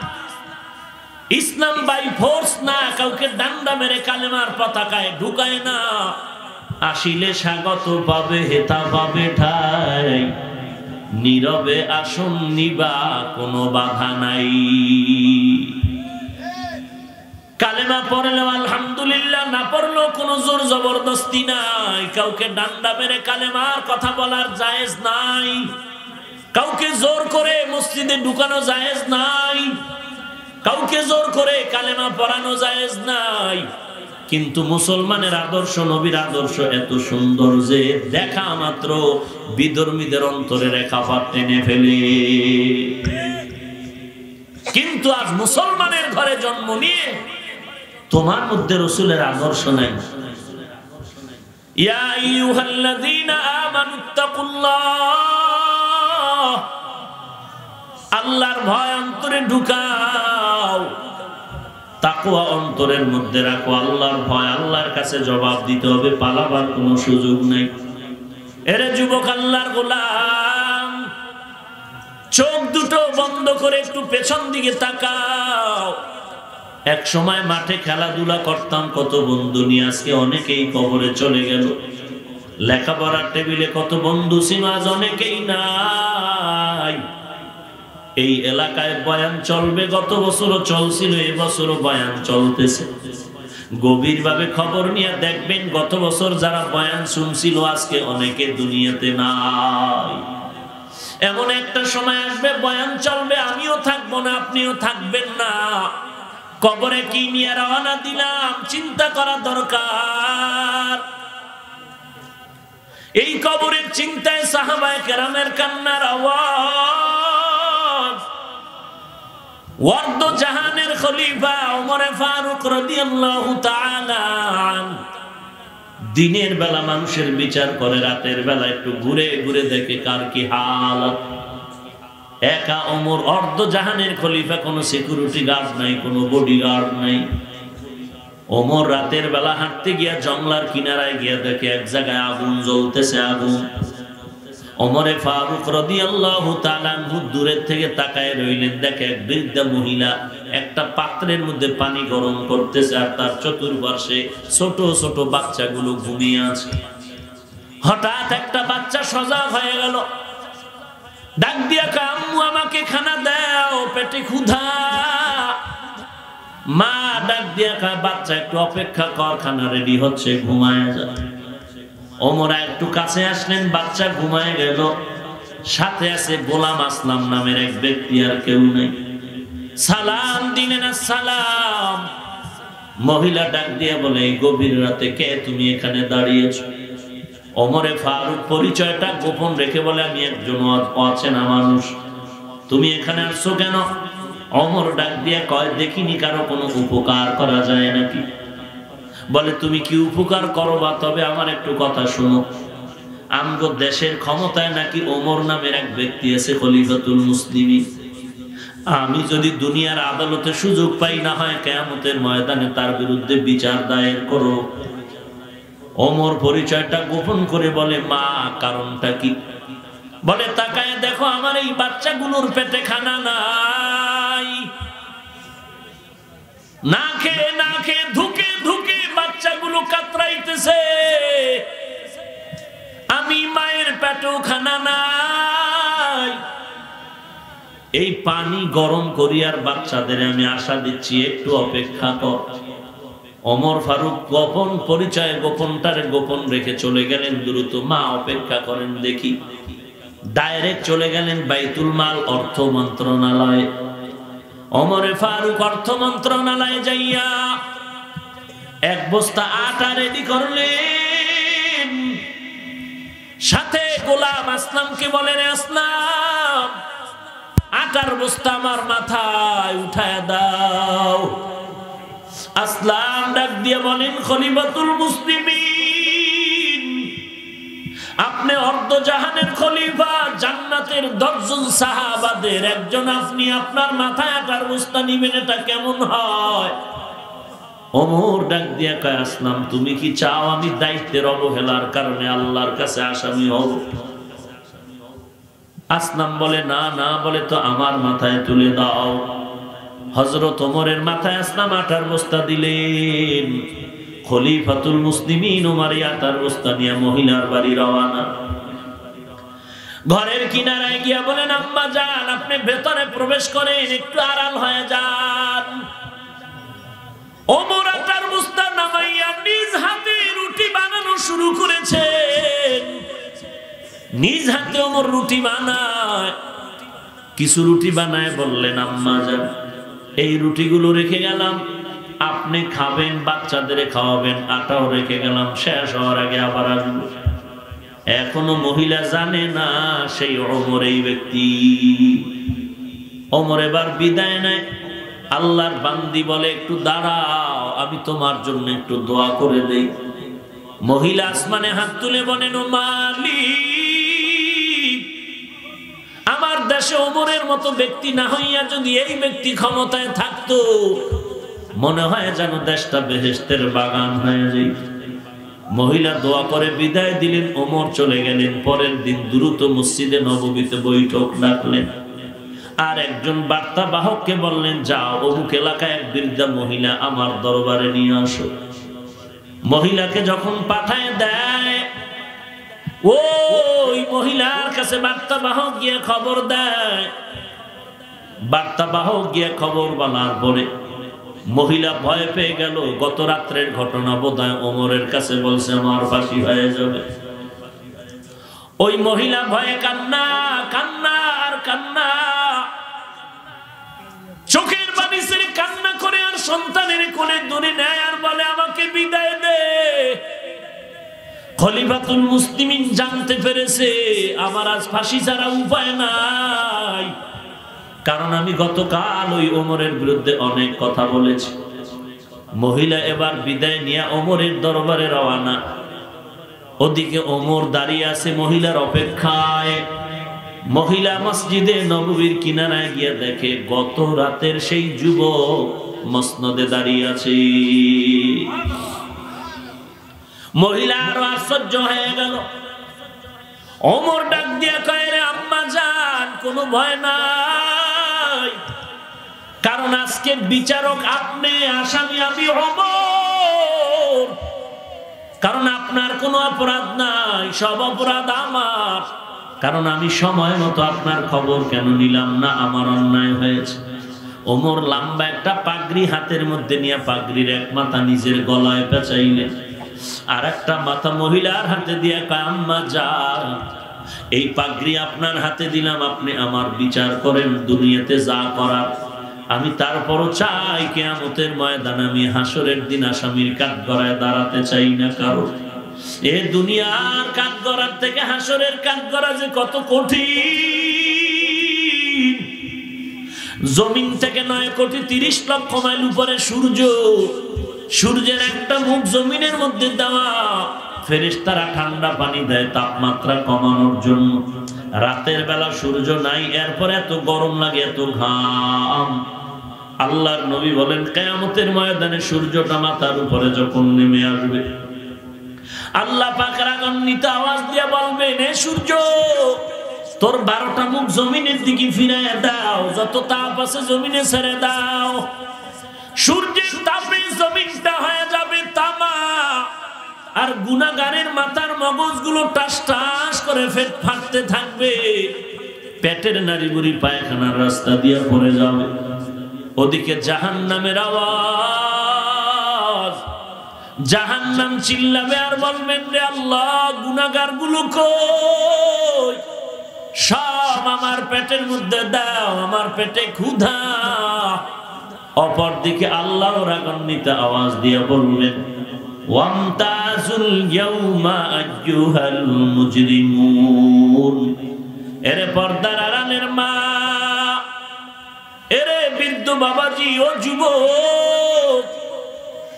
ইসলাম বাই ফোর্স না, কাউকে ডান্ডা মেরে কালেমার পতাকায় ঢুকায় না। আসিলে স্বাগত পাবে হেতা পাবে ঠাই, নীরবে আসন নিবা কোনো বাধা নাই। কালেমা পড়লেও আলহামদুলিল্লাহ, না পড়লেও কোনো জোর জবরদস্তি নাই। কাউকে ডান্ডা মেরে কালেমার কথা বলার জায়েজ নাই, কাউকে জোর করে মসজিদে ঢুকানো জায়েজ নাই, কাউকে জোর করে কালেমা পড়ানো জায়েজ নাই। কিন্তু মুসলমানের আদর্শ, নবীর আদর্শ এত সুন্দর যে দেখা মাত্র বিধর্মীদের অন্তরে রেখাপাত টেনে ফেলে। কিন্তু আজ মুসলমানের ঘরে জন্ম নিয়ে তোমার মধ্যে রাসূলের আদর্শ নাই। ইয়া আইয়ুহাল্লাযীনা আমানুত্তাকুল্লাহ, আল্লাহর ভয় অন্তরে ঢুকাও, তাকওয়া অন্তরের মধ্যে রাখো। আল্লাহর ভয়, আল্লাহর কাছে জবাব দিতে হবে, পালাবার কোনো সুযোগ নেই। এরে যুবক, আল্লাহর গোলাম, চোখ দুটো বন্ধ করে একটু পেছন দিকে তাকাও। এক সময় মাঠে খেলাধুলা করতাম, কত বন্ধু নিয়ে, আজকে অনেকেই কবরে চলে গেল। লেখাপড়ার টেবিলে কত বন্ধু ছিল, আজ অনেকেই নাই। এই এলাকায় বয়ান চলবে, গত বছরও চলছিল, এবছরও বয়ান চলতেছে। গভীরভাবে খবর নিয়ে দেখবেন, গত বছর যারা বয়ান শুনছিল আজকে অনেকে দুনিয়াতে নাই। এমন একটা সময় আসবে, বয়ান চলবে, আমিও থাকবো না, আপনিও থাকবেন না। কবরে কি নিয়ে রওনা দিলাম চিন্তা করা দরকার। এই কবরের চিন্তায় সাহাবায়ে কেরামের কান্নার আওয়াজ। ওয়ার্দ জাহানের খলিফা ওমরে ফারুক রাদিয়াল্লাহু তাআলা দিনের বেলা মানুষের বিচার করে, রাতের বেলা একটু ঘুরে ঘুরে দেখে কার কি হালত। একা ওমর অর্ধ জাহানের খলিফা, কোনো সিকিউরিটি গার্ড নাই, কোনো বডিগার্ড নাই। ওমর রাতের বেলা হাঁটতে গিয়া জংলার কিনারায় গিয়া দেখে এক জায়গায় আগুন জ্বলতেছে, আগুন। ওমরে ফারুক রাদিয়াল্লাহু তাআলা দূরের থেকে তাকায় রইলেন, দেখে এক বৃদ্ধা মহিলা একটা পাত্রের মধ্যে পানি গরম করতেছে, আর তার চতুর্পাশে ছোট ছোট বাচ্চাগুলো ঘুমিয়ে আছে। হঠাৎ একটা বাচ্চা সজাগ হয়ে গেল, ডাক দিয়া কয়, আম্মু আমাকে খানা দাও, পেটে ক্ষুধা। মা ডাক দিয়া কয়, বাচ্চা একটু অপেক্ষা কর, খানা রেডি হচ্ছে, ঘুমায় যা। ওমরা একটু কাছে আসলেন, বাচ্চা ঘুমায় গেল। সাথে আছে গোলাম আসলাম নামের এক ব্যক্তি, আর কেউ নেই। সালাম দিলেন, আসসালাম। মহিলা ডাক দিয়া বলে, এই গভীর রাতে কে তুমি এখানে দাঁড়িয়েছো? ওমরে ফারুক পরিচয়টা গোপন রেখে বলে, আমি একজন অচেনা মানুষ, তুমি এখানে আসছো কেন? ওমর ডাক দিয়া কয়, দেখিনি কারো কোনো উপকার করা যায় নাকি? বলে, তুমি কি উপকার করবা? তবে আমার একটু কথা শোনো। আমগো দেশের ক্ষমতায় নাকি ওমর নামের এক ব্যক্তি আছে, খলিফাতুল মুসলিমিন। আমি যদি দুনিয়ার আদালতে সুযোগ পাই, না হয় কিয়ামতের ময়দানে তার বিরুদ্ধে বিচার দায়ের করো। ওমর পরিচয়টা গোপন করে বলে, মা কারণটা কি? বলে, তাকায় দেখো, আমার এই বাচ্চাগুলোর পেটে খানা নাই। না খেয়ে না খেয়ে ধুকে ধুকে বাচ্চাগুলো কাতরাইতেছে, আমি মায়ের পেটেও খানা নাই। এই পানি গরম করি আর বাচ্চাদের আমি আশা দিচ্ছি, একটু অপেক্ষা কর। ওমর ফারুক গোপন পরিচয়, গোপনটারে গোপন রেখে চলে গেলেন দ্রুত। মা অপেক্ষা করেন দেখি। ডাইরেক্ট চলে গেলেন বাইতুল মাল, অর্থ মন্ত্রণালয়। ওমরে ফারুক অর্থ মন্ত্রণালয়ে যাইয়া এক বস্তা আটা রেডি করলেন। সাথে গোলাম আসলামকে বলেন, আসলাম, আটার বস্তা আমার মাথায় উঠায় দাও। আসলাম ডাক দিয়ে বলেন, খলিফাতুল মুসলিমিন, আপনি অর্ধ জাহানের খলিফা, জান্নাতের 10 জন সাহাবাদের একজন আপনি, আপনার মাথায় আটার বস্তা নিবেন, এটা কেমন হয়? ওমর ডাক দিয়া কয়, আসলাম, তুমি কি চাও আমি দায়িত্বের অবহেলার কারণে আল্লাহর কাছে আসামি হব? আসলাম বলে, না না, বলে তো আমার মাথায় তুলে দাও। হযরত ওমরের মাথায় আসলাম আটার বস্তা দিলেন। খলিফাতুল মুসলিমিন ওমর ইয়াতার বস্তা নিয়ে মহিলার বাড়ি রওনা। ঘরের কিনারায় গিয়া বলেন, আম্মা যান আপনি ভেতরে প্রবেশ করেন, একটু আড়াল হয়ে যান। ওমর আটার বস্তা নামাইয়া নিজ হাতে রুটি বানানো শুরু করেছেন। নিজ হাতে ওমর রুটি বানায়। কিছু রুটি বানায় বললেন, আম্মা যান এই রুটিগুলো রেখে গেলাম, আপনি খাবেন, বাচ্চাদের খাওয়াবেন, আটাও রেখে গেলাম, শেষ হওয়ার আগে আবার আসবো। এখনো মহিলা জানে না সেই ওমর এই ব্যক্তি। ওমর এবার বিদায় নেয়। আল্লাহর বান্দি বলে, একটু দাঁড়াও, আমি তোমার জন্য একটু দোয়া করে দেই। মহিলা আসমানে হাত তুলে বলেন, ও মালিক, আমার দেশে ওমরের মতো ব্যক্তি না হইয়া যদি এই ব্যক্তি ক্ষমতায় থাকতো, মনে হয় যেন দেশটা বেহেশতের বাগান হয়ে যায়। মহিলা দোয়া করে বিদায় দিলেন। ওমর চলে গেলেন। পরের দিন দ্রুত মসজিদে নববীতে বৈঠক ডাকলেন। আর একজন বার্তা বাহককে বললেন, যাও অমুক এলাকায় এক বৃদ্ধা মহিলা আমার দরবারে নিয়ে আসো। মহিলাকে যখন পাঠায় দেয়, ওই মহিলার কাছে বার্তা বাহক গিয়ে খবর দেয়। বার্তা বাহক গিয়ে খবর বলার পরে মহিলা ভয় পেয়ে গেল। গত রাত্রের ঘটনা বোধহয় ওমরের কাছে বলছে আমার ফাঁসি হয়ে যাবে। ওই মহিলা ভয়ে কান্না কান্না আর কান্না, চোখের পানি ছেড়ে কান্না করে আর সন্তানের কোলে ধরে নেয় আর বলে, আমাকে বিদায় দে। খলিফাতুল মুসলিমিন জানতে পেরেছে আমার আজ ফাঁসি ছাড়া উপায় নাই, কারণ আমি গতকাল ওই ওমরের বিরুদ্ধে অনেক কথা বলেছি। মহিলা এবার বিদায় নিয়ে ওমরের দরবারে রওনা। ওদিকে ওমর দাঁড়িয়ে আছে মহিলার অপেক্ষায়। মহিলা মসজিদে নববীর কিনারায় গিয়ে দেখে গত রাতের সেই যুবক মসনদে দাঁড়িয়ে আছে। মহিলা আরো আশ্চর্য হয়ে গেল। ওমর ডাক দিয়ে কয়, রে আম্মা জান কোনো ভয় নাই, কারণ আজকে বিচারক আপনি, আসামি আমি ওমর। কারণ আপনার কোনো অপরাধ নাই, সব অপরাধ আমার। কারণ আমি সময় মতো আপনার খবর কেন নিলাম না, আমার অন্যায় হয়েছে। ওমর লম্বা একটা পাগড়ি হাতের মধ্যে নিয়ে পাগড়ির এক মাথা নিজের গলায় পেঁচাইলেন, আর একটা মাথা মহিলার হাতে দিয়ে কয়, আম্মা যান এই পাগড়ি আপনার হাতে দিলাম, আপনি আমার বিচার করেন দুনিয়াতে যা করার। আমি তারপরও চাই কিয়ামতের ময়দানে আমি হাসরের দিন আসামির কাঠগড়ায় দাঁড়াতে চাই না। কারণ এ দুনিয়ার কাঠগড়ার থেকে হাসরের কাঠগড়া যে কত কঠিন। জমিন থেকে 9,30,00,000 মাইল উপরে সূর্য, সূর্যের একটা মুখ জমিনের মধ্যে দেওয়া। ফেরেশতারা ঠান্ডা পানি দেয় তাপমাত্রা কমানোর জন্য। রাতের বেলা সূর্য নাই, এরপর এত গরম লাগে, এত ঘাম। আল্লাহর নবী বলেন, কিয়ামতের ময়দানে সূর্যটা মাথার উপরে যখন নেমে আসবে, আল্লাহ পাক রাগান্বিত আওয়াজ দিয়ে বলবেন, এ সূর্য তোর 12টা মুখ জমিনের দিকে ফিরাইয়া দাও, যত তাপ আছে জমিনে ছেড়ে দাও। সূর্যের তাপে জমিনটা হয়ে যাবে তামা, আর গুনাহগারের মাথার মগজগুলো টাস টাস করে ফাটতে থাকবে। পেটের নাড়ি বুড়ি পায়খানার রাস্তা দিয়ে পড়ে যাবে। ওদিকে জাহান্নামের আওয়াজ, জাহান্নাম চিল্লাবে আর বলবেন, রে আল্লাহ গুনাহগার গুলো কই, সব আমার পেটের মধ্যে দাও, আমার পেটে ক্ষুধা। অপরদিকে আল্লাহ রাগান্বিত আওয়াজ দিয়ে বলবেন, ওয়ামতাজুল ইয়াউমা আইয়ুহাল মুজরিমুন। এরে পর্দার আড়ালের মা, এরে বৃদ্ধ বাবাজি, ও যুবক,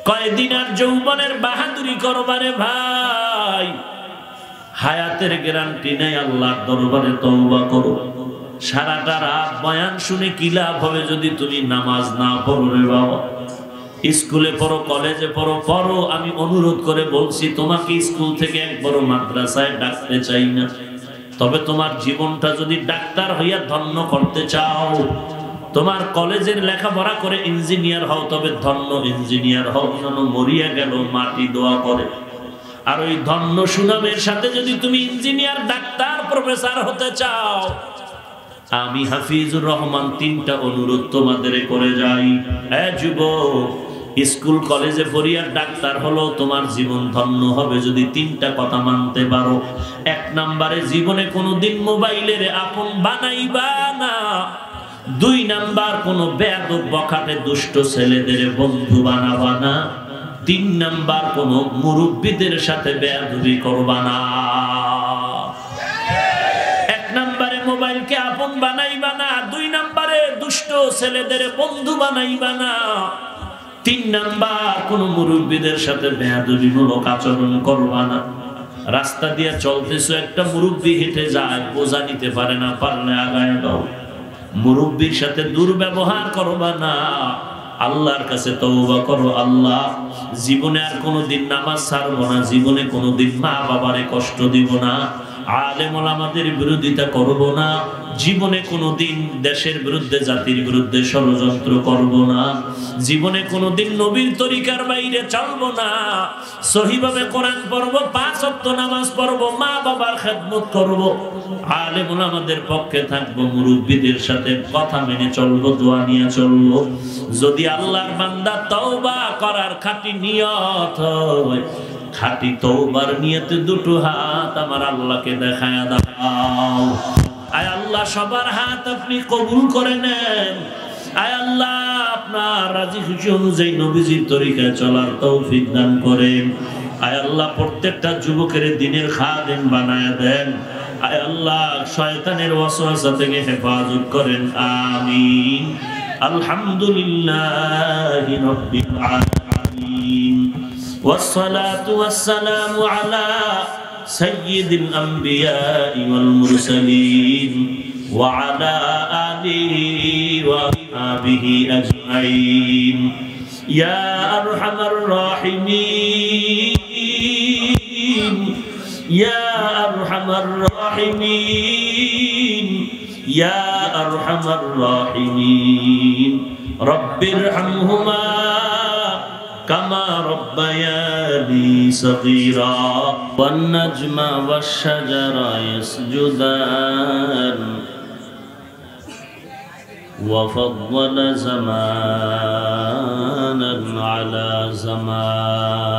কয়দিন আর যৌবনের বাহাদুরি করবারে ভাই, হায়াতের গ্যারান্টি নেই। আল্লাহর দরবারে তওবা করো। সারাটা রাত বয়ান শুনে কি লাভ হবে যদি তুমি নামাজ না পড়ো রে বাবা। স্কুলে পড়ো, কলেজে পড়ো, পড়ো। আমি অনুরোধ করে বলছি, তোমাকে স্কুল থেকে একবারও মাদ্রাসায় ডাকতে চাই না, তবে তোমার জীবনটা যদি ডাক্তার হইয়া ধন্য করতে চাও, তোমার কলেজের লেখাপড়া করে ইঞ্জিনিয়ার হও, তবে ধন্য ইঞ্জিনিয়ার হও, যেন মরিয়া গেল মাটি দোয়া করে। আর ওই ধন্য সুনামের সাথে যদি তুমি ইঞ্জিনিয়ার, ডাক্তার, প্রফেসর হতে চাও, আমি হাফিজুর রহমান 3টা অনুরোধ তোমাদের করে যাই। যুবক, স্কুল কলেজে পড়িয়া ডাক্তার হলো তোমার জীবন ধন্য হবে যদি 3টা কথা মানতে পারো। 1 নম্বরে, জীবনে কোনোদিন মোবাইলের আপন বানাইবা না। 2 নাম্বার, কোন বেয়াদব বখাটে দুষ্ট ছেলেদের বন্ধু বানাবা না। 3 নাম্বার, কোন মুরব্বীদের সাথে বেয়াদবি করবা না। 1 নম্বরে মোবাইলকে আপন বানাইবা না, 2 নম্বরে দুষ্ট ছেলেদের বন্ধু বানাইবা না, 3 নাম্বার, কোন মুরব্বীদের সাথে বেয়াদবিমূলক আচরণ করবা না। রাস্তা দিয়ে চলতেছো, একটা মুরব্বী হেঁটে যায়, বোঝা নিতে পারে না, পারলে আগায় দাও। মুরব্বীর সাথে দুর্ব্যবহার করবা না। আল্লাহর কাছে তওবা করো, আল্লাহ জীবনে আর কোনোদিন নামাজ ছাড়বো না, জীবনে কোনোদিন মা বাবারে কষ্ট দিব না, আলেম ওলামাদের বিরোধিতা করব না, জীবনে কোনোদিন দেশের বিরুদ্ধে, জাতির বিরুদ্ধে ষড়যন্ত্র করব না, জীবনে কোনোদিন নবীর তরিকার বাইরে চলবো না, সহিভাবে কোরআন পড়ব, 5 ওয়াক্ত নামাজ পড়ব, মা বাবার খেদমত করব, আলেম ওলামাদের পক্ষে থাকবো, মুরব্বীদের সাথে কথা মেনে চলবো, দোয়া নিয়ে চলবো। যদি আল্লাহর বান্দা তওবা করার খাঁটি নিয়ত হয়, খাঁটি তওবার নিয়তে 2টো হাত আমার আল্লাহকে দেখায়া দাও। আয় আল্লাহ, সবার হাত আপনি কবুল করে নেন। আয় আল্লাহ, আপনার রাজি খুশি অনুযায়ী নবীজির তরিকায় চলার তৌফিক দান করেন। আয় আল্লাহ, প্রত্যেকটা যুবকের দ্বীনের খাদেম বানায়া দেন। আয় আল্লাহ, শয়তানের ওয়াসওয়াসা থেকে হেফাজত করেন। আমিন। আলহামদুলিল্লাহি রাব্বিল আলামিন, والصلاة والسلام على سيد الأنبياء والمرسلين وعلى آله وصحبه أجمعين يا أرحم الراحمين يا أرحم الراحمين يا أرحم الراحمين رب ارحمهما كما ربياني صغيرا والنجم والشجر يسجدان وفضل زمانا على زمان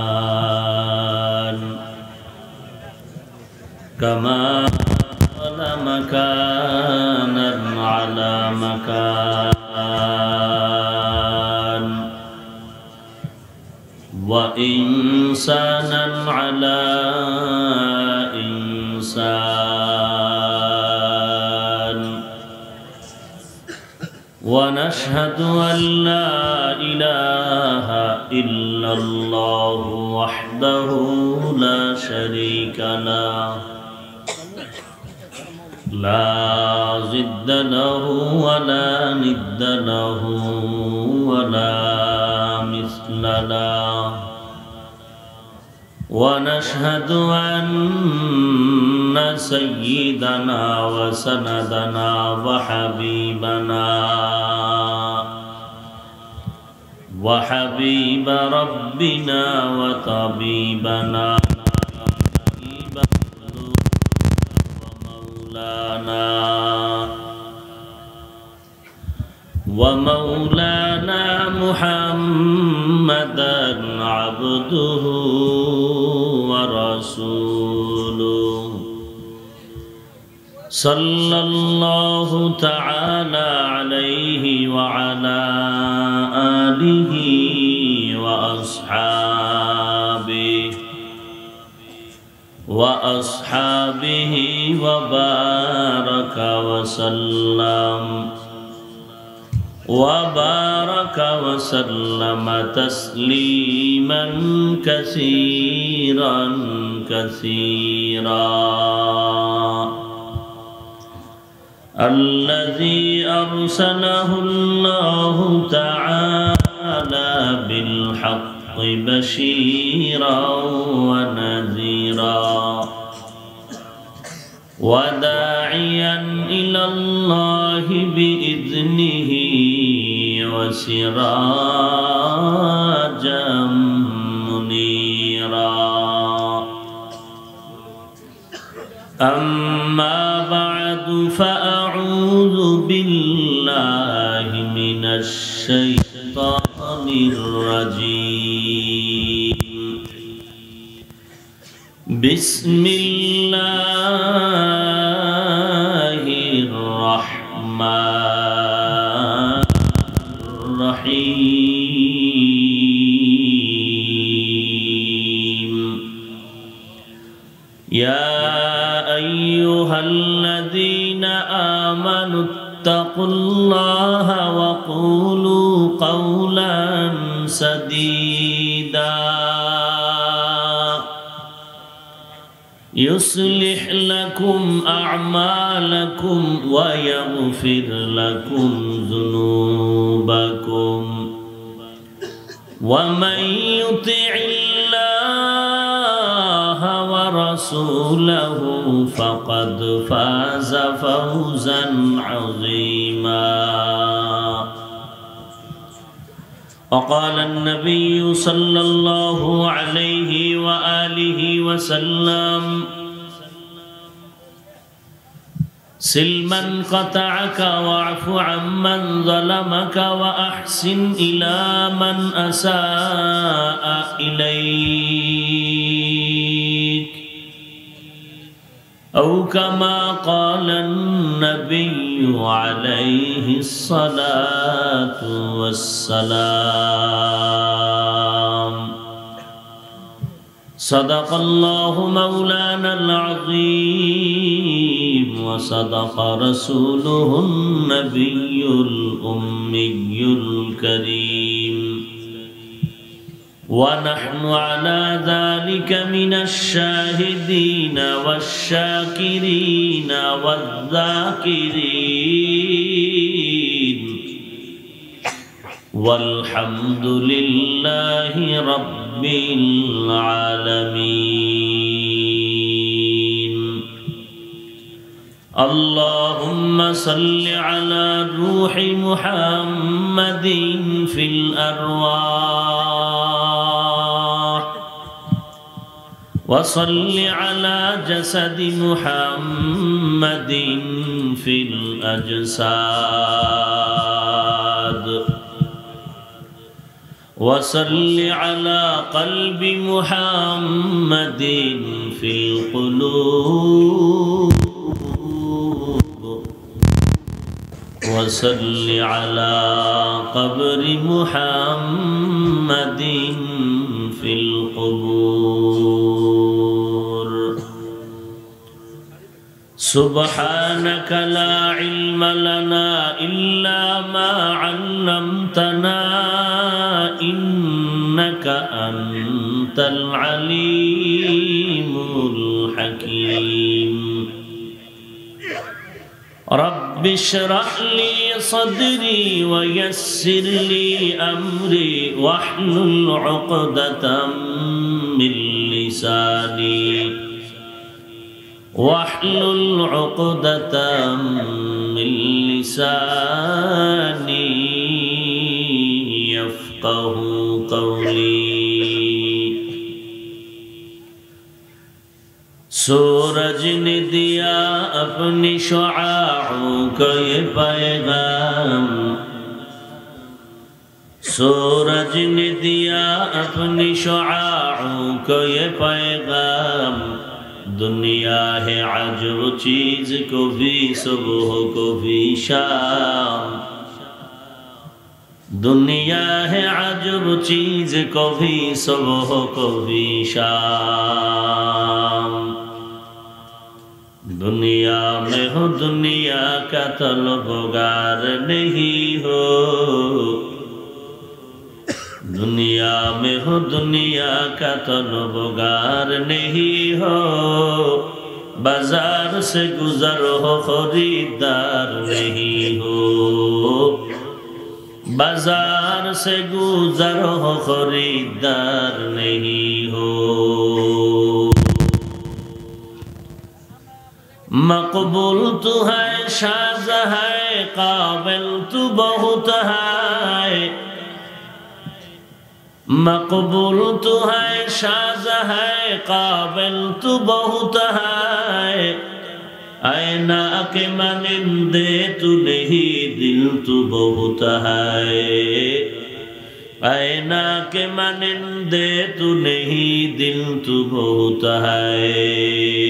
كما فضل مكانا على مكان وإنسانا على إنسان ونشهد أن لا إله إلا الله وحده لا شريك له لا ضد له ولا ند له ولا مثل له ونشهد أن سيدنا وسندنا وحبيب ربنا وطبيبنا ومولانا محمدا عبده ورسوله صلى الله تعالى عليه وعلى آله وأصحابه وبارك وسلم تسليما كثيرا كثيرا الذي أرسله الله تعالى بالحق بشيرا ونذيرا وداعيا إلى الله بإذنه وسراجا منيرا أما بعد فأعوذ بالله من الشيطان الرجيم بسم الله الرحمن الرحيم يا أيها الذين آمنوا اتقوا الله وقولوا قولا سديدا يصلح لكم أعمالكم ويغفر لكم ذنوبكم ومن يطع الله ورسوله فقد فاز فوزا عظيما وقال النبي صلى الله عليه وآله وسلم سل من قطعك واعف عمن ظلمك وأحسن إلى من أساء إليك أو كما قال النبي عليه الصلاة والسلام صدق الله مولانا العظيم وصدق رسوله النبي الأمي الكريم ونحن على ذلك من الشاهدين والشاكرين والذاكرين والحمد لله رب العالمين اللهم صل على روح محمد في الأرواح وصل على جسد محمد في الأجساد وصل على قلب محمد في القلوب وصل على قبر محمد في القبور سبحانك لا علم لنا إلا ما علمتنا إنك أنت العليم الحكيم رب اشرح لي صدري ويسر لي أمري واحلل عقدة من لساني من لساني يفقه قولي सूरज ने दिया अपनी शुआओं को ये पैगाम सूरज ने दिया अपनी शुआओं को ये पैगाम दुनिया है अजब चीज को भी सुबह को भी शाम दुनिया है अजब चीज को भी सुबह को भी शाम दुनिया में हो दुनिया का तलबगार नहीं हो दुनिया में हो दुनिया का तलबगार नहीं हो बाजार से गुजर हो खरीदार नहीं हो बाजार से गुजर हो खरीदार नहीं हो मकबूल तो है शाज़ है काबिल तू बहुत है, मकबूल तू है, शाज़ है, काबिल तू बहुत है। ऐना के मानिंदे तू नहीं, दिल तू बहुत है। ऐना के मानिंदे तू नहीं, दिल तू बहुत है।